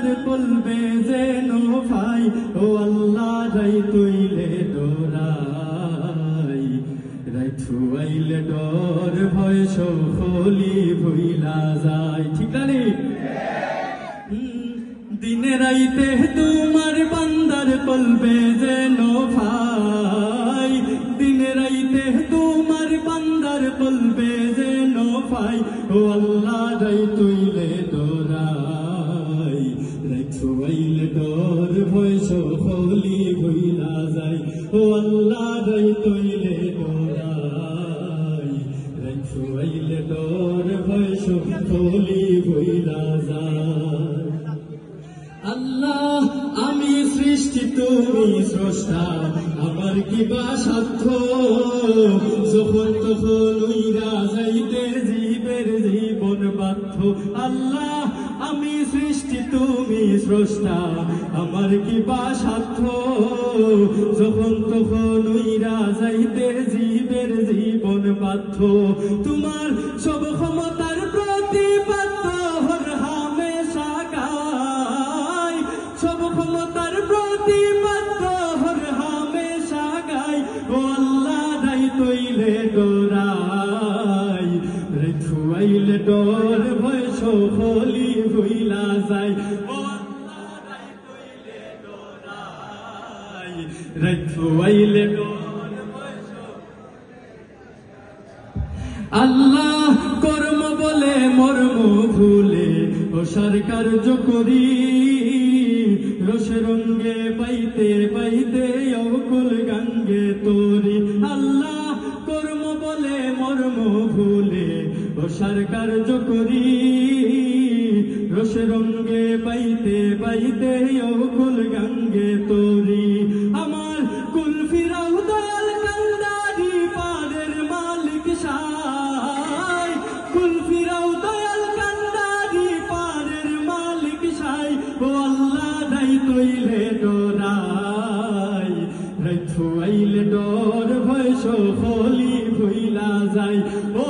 বান্দার বলবে যেন ভাই ও আল্লাহ রাই তৈলে ডোরাই রাই থুয়াইলে ডর ভয় সকলি ভুইলা যায় ঠিক না দিনে রাইতে তোমার বান্দার বলবে যেন ভাই দিনে রাইতে তোমার বান্দার বলবে যেন ভাই ও আল্লাহ রাই তৈলে ডোরাই রাই থুয়াইলে ডর ভয় সকলি ভুইলা যায় ও আল্লাহ রাই তৈলে ডোরাই রাই থুয়াইলে ডর ভয় সকলি ভুইলা যায় আল্লাহ আমি সৃষ্টি তুমি স্রষ্টা আমার কি বা সাধ্য যখন তখন উইরা যাইতে জীবের জীবন বাধ্য আল্লাহ আমি সৃষ্টি তুমি স্রষ্টা আমার কি বা সাধ্য যখন তখন উইরা যাইতে জীবের জীবন বাধ্য তোমার সব ক্ষমতার প্রতিপাদ্য হর হামেশা গায় সব ক্ষমতার প্রতিপাদ্য হর হামেশা গায় ও আল্লাহ রাই তৈলে ডোরাই রে থুয়াইলে ডর ভয় সকলি ভুইলা যায় ও আল্লাহ রাই তৈলে ডোরাই রে থুয়াইলে ডর ভয় আল্লাহ কর্ম বলে মর্ম ভুলে ওসার কার্য করি রস রঙ্গে পাইতে পাইতে অকুল গঙ্গে তোরি আল্লাহ কর্ম বলে মর্ম ভুলে ওসার কার্য করি রস রঙ্গে পাইতে পাইতে অকুল গঙ্গে তোরি আমার কুল ফিরাও দয়াল কান্দারি পারের মালিক সাই কুল ফিরাও দয়াল কান্দারি পারের মালিক সাই ও আল্লাহ রাই তৈলে ডোরাই রাই থুয়াইলে ডর ভয় সকলি ভুইলা যায় ও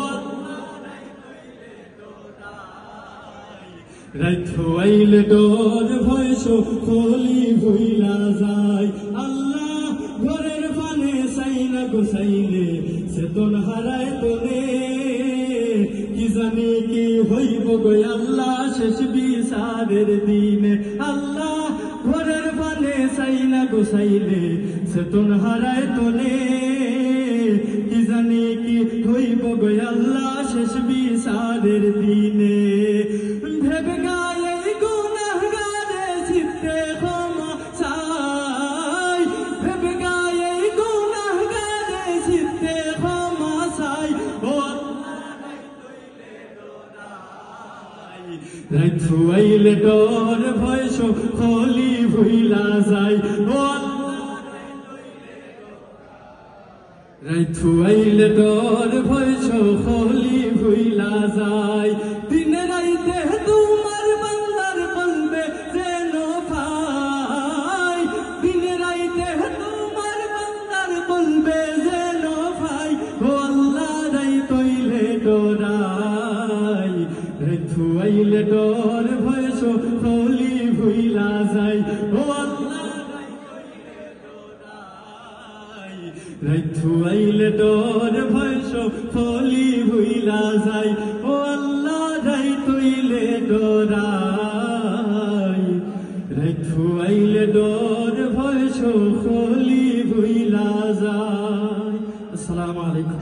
রাই থুয়াইলে ডর ভয় সকলি ভুইলা যায় আল্লাহ ঘরের পানে সাইনা গোসাইলে চেতন হারায় তোলে কি জানি কি হইব গো আল্লাহ শেষ বিচারের দিনে আল্লাহ ঘরের পানে সাইনা গোসাইলে চেতন হারায় তোলে কি জানি কি হইব গো আল্লাহ শেষ বিচারের দিনে ভেবে গায়ে গুনাহগারে চিত্তে ক্ষমা চাই ভেবে গায়ে গুনাহগারে চিত্তে ক্ষমা চাই ও রাই থুয়াইলে ডর ভয় সকলি ভুইলা যায় ও রাই থুয়াইলে ডর ভয় সকলি ভুইলা যায় দিনে রাইতে তোমার বান্দার বলবে যেন ভাই দিনে রাইতে তোমার বান্দার বলবে যেন ভাই ও আল্লাহ রাই তৈলে ডোরাই রাই থুয়াইলে ডর ভয় সকলি ভুইলা যায় ও আল্লাহ রাই থুয়াইলে ডর ভয় সকলি ভুইলা যায় ও আল্লাহ রাই তৈলে ডোরাই রাই থুয়াইলে ডর ভয় সকলি ভুইলা যায় আসসালামু আলাইকুম